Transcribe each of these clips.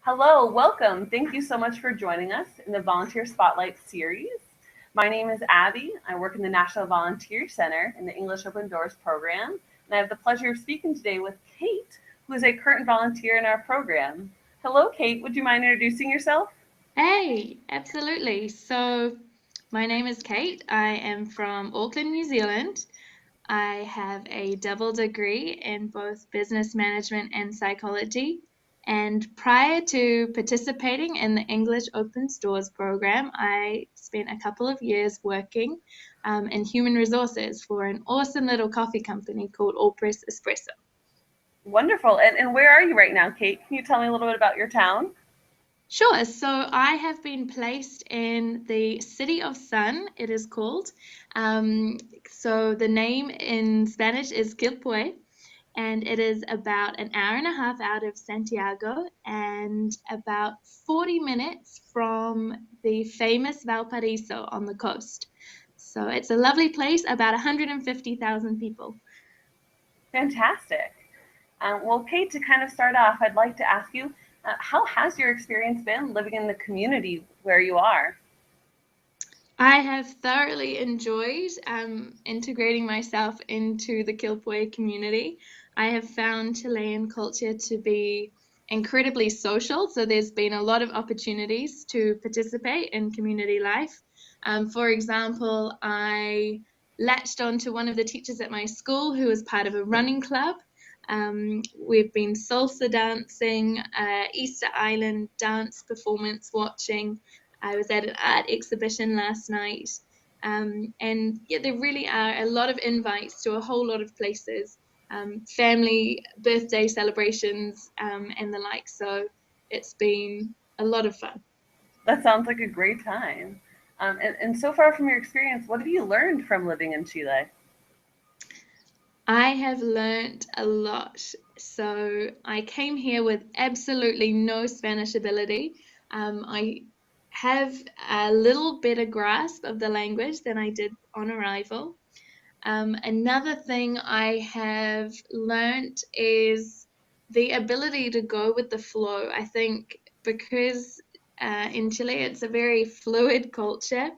Hello, welcome. Thank you so much for joining us in the Volunteer Spotlight series. My name is Abby. I work in the National Volunteer Center in the English Open Doors program, and I have the pleasure of speaking today with Kate, who is a current volunteer in our program. Hello, Kate. Would you mind introducing yourself? Hey, absolutely. So, my name is Kate. I am from Auckland, New Zealand. I have a double degree in both business management and psychology. And prior to participating in the English Open Stores program, I spent a couple of years working in human resources for an awesome little coffee company called All Press Espresso. Wonderful. And where are you right now, Kate? Can you tell me a little bit about your town? Sure. So I have been placed in the City of Sun, it is called. So the name in Spanish is Quilpue, and it is about an hour and a half out of Santiago and about 40 minutes from the famous Valparaiso on the coast. So it's a lovely place, about 150,000 people. Fantastic. Well, Kate, to kind of start off, I'd like to ask you, how has your experience been living in the community where you are? I have thoroughly enjoyed integrating myself into the Quilpue community. I have found Chilean culture to be incredibly social, so there's been a lot of opportunities to participate in community life. For example, I latched on to one of the teachers at my school who was part of a running club. We've been salsa dancing, Easter Island dance performance watching. I was at an art exhibition last night. And yeah, there really are a lot of invites to a whole lot of places, family birthday celebrations, and the like. So it's been a lot of fun. That sounds like a great time. And so far from your experience, what have you learned from living in Chile? I have learnt a lot. So I came here with absolutely no Spanish ability. I have a little better grasp of the language than I did on arrival. Another thing I have learnt is the ability to go with the flow. I think because in Chile it's a very fluid culture,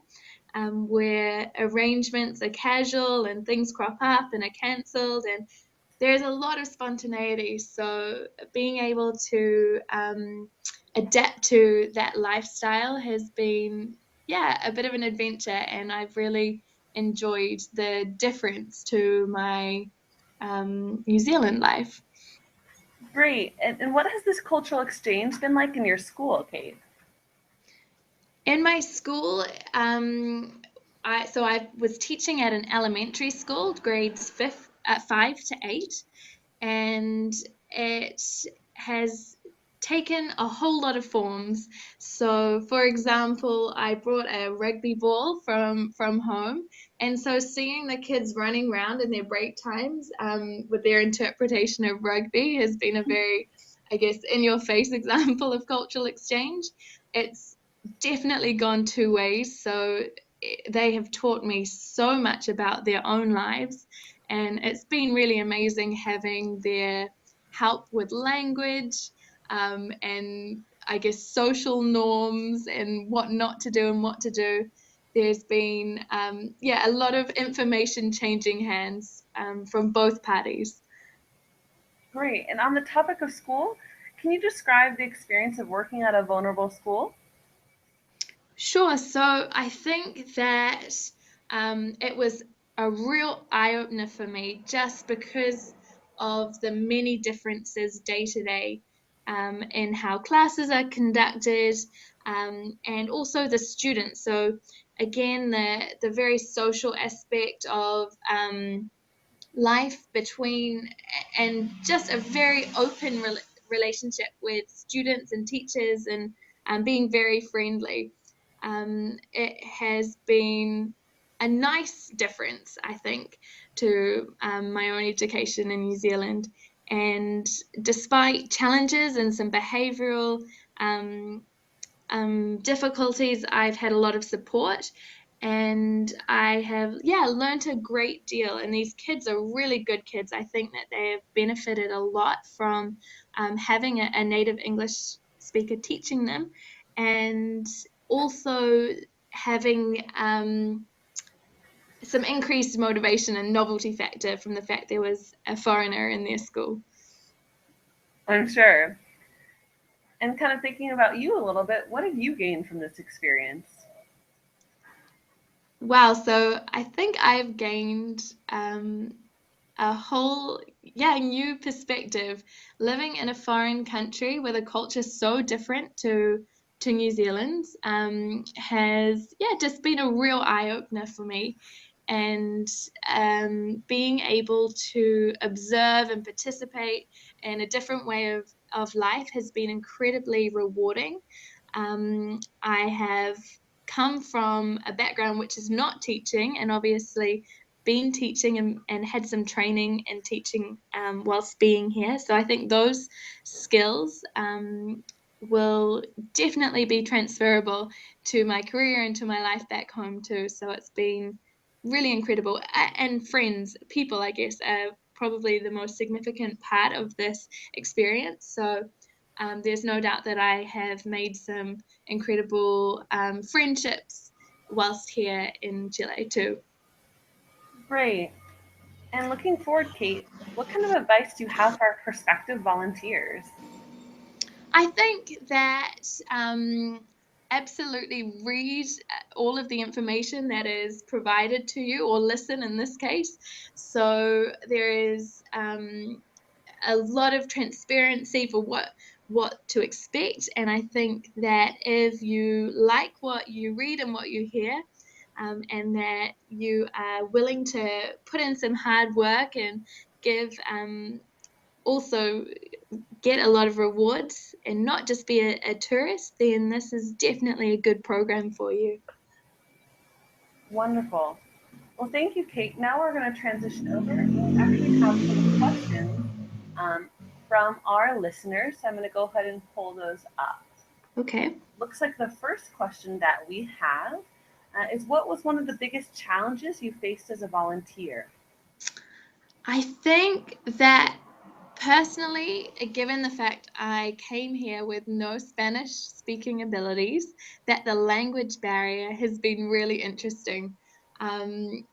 where arrangements are casual and things crop up and are cancelled, and there's a lot of spontaneity. So being able to adapt to that lifestyle has been, yeah, a bit of an adventure, and I've really enjoyed the difference to my New Zealand life. Great. And what has this cultural exchange been like in your school, Kate? In my school, I was teaching at an elementary school, grades 5 to 8, and it has taken a whole lot of forms. So, for example, I brought a rugby ball from home, and so seeing the kids running around in their break times with their interpretation of rugby has been a very, I guess, in your face example of cultural exchange. It's definitely gone two ways. So they have taught me so much about their own lives, and it's been really amazing having their help with language, and I guess social norms and what not to do and what to do. There's been, yeah, a lot of information changing hands from both parties. Great. And on the topic of school, can you describe the experience of working at a vulnerable school? Sure. So I think that it was a real eye opener for me just because of the many differences day to day in how classes are conducted, and also the students. So again, the very social aspect of life between, and just a very open relationship with students and teachers, and being very friendly. It has been a nice difference, I think, to my own education in New Zealand. And despite challenges and some behavioral um, difficulties, I've had a lot of support, and I have, yeah, learned a great deal. And these kids are really good kids. I think that they have benefited a lot from having a native English speaker teaching them, and also having some increased motivation and novelty factor from the fact there was a foreigner in their school. I'm sure. And kind of thinking about you a little bit, what have you gained from this experience? Wow, so I think I've gained a whole new perspective living in a foreign country with a culture so different to New Zealand's has just been a real eye-opener for me, and being able to observe and participate in a different way of life has been incredibly rewarding. I have come from a background which is not teaching, and obviously been teaching and had some training in teaching whilst being here. So I think those skills will definitely be transferable to my career and to my life back home too. So it's been really incredible. And friends, people, I guess, are probably the most significant part of this experience. So there's no doubt that I have made some incredible friendships whilst here in Chile too. Great. And looking forward, Kate, what kind of advice do you have for our prospective volunteers? I think that absolutely read all of the information that is provided to you, or listen in this case. So there is a lot of transparency for what to expect, and I think that if you like what you read and what you hear, and that you are willing to put in some hard work and give also get a lot of rewards and not just be a tourist, then this is definitely a good program for you. Wonderful. Well, thank you, Kate. Now we're going to transition over. We actually have some questions um, from our listeners. So I'm going to go ahead and pull those up. Okay. Looks like the first question that we have is, what was one of the biggest challenges you faced as a volunteer? I think that personally, given the fact I came here with no Spanish speaking abilities, that the language barrier has been really interesting. Um,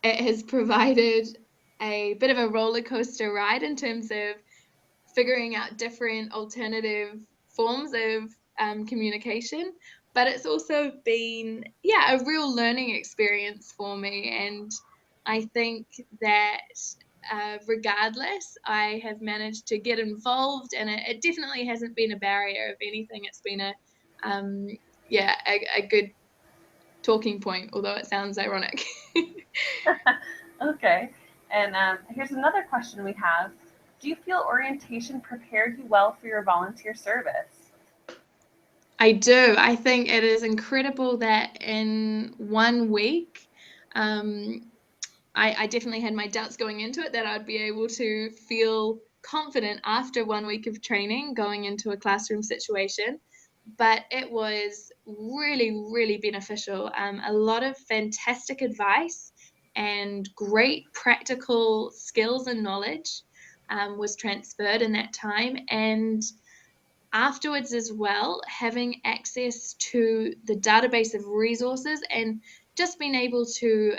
it has provided a bit of a roller coaster ride in terms of figuring out different alternative forms of communication. But it's also been, a real learning experience for me. And I think that regardless, I have managed to get involved, and it definitely hasn't been a barrier. If anything, it's been um, a good talking point, although it sounds ironic. Okay. And here's another question we have. Do you feel orientation prepared you well for your volunteer service? I do. I think it is incredible that in 1 week, um, I definitely had my doubts going into it that I'd be able to feel confident after 1 week of training going into a classroom situation. But it was really, really beneficial. A lot of fantastic advice and great practical skills and knowledge was transferred in that time. And afterwards as well, having access to the database of resources and just being able to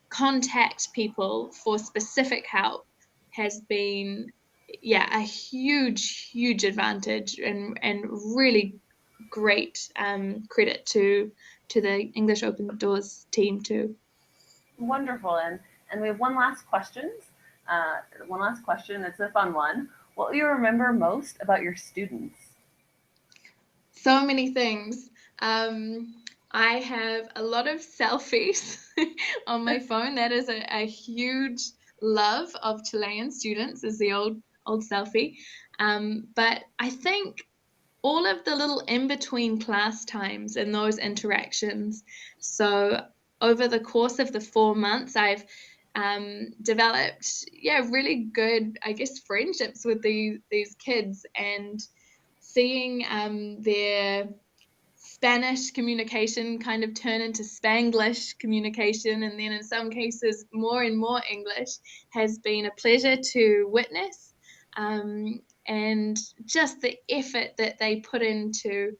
contact people for specific help has been a huge advantage, and really great credit to the English Open Doors team too. Wonderful. And we have one last question. One last question. It's a fun one. What will you remember most about your students? So many things. I have a lot of selfies on my phone. That is a huge love of Chilean students, is the old selfie. But I think all of the little in between class times and those interactions. So over the course of the 4 months, I've developed really good, I guess, friendships with these kids, and seeing their Spanish communication kind of turn into Spanglish communication, and then in some cases more and more English, has been a pleasure to witness. and just the effort that they put into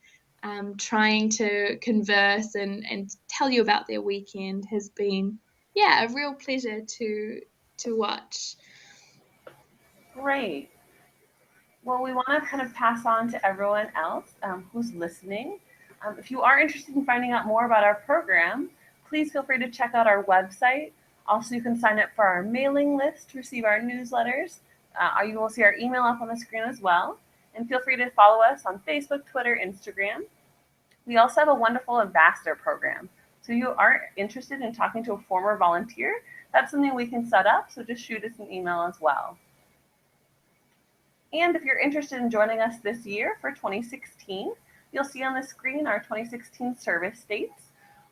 trying to converse and tell you about their weekend has been, a real pleasure to watch. Great. Well, we want to kind of pass on to everyone else who's listening. If you are interested in finding out more about our program, please feel free to check out our website. Also, you can sign up for our mailing list to receive our newsletters. You will see our email up on the screen as well. And feel free to follow us on Facebook, Twitter, Instagram. We also have a wonderful ambassador program. So if you are interested in talking to a former volunteer, that's something we can set up. So just shoot us an email as well. And if you're interested in joining us this year for 2016, you'll see on the screen our 2016 service dates.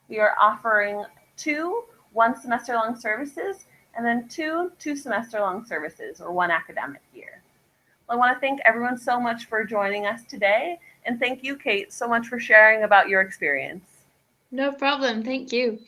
We are offering 2 one-semester-long services and then 2 two-semester-long services, or 1 academic year. Well, I want to thank everyone so much for joining us today. And thank you, Kate, so much for sharing about your experience. No problem. Thank you.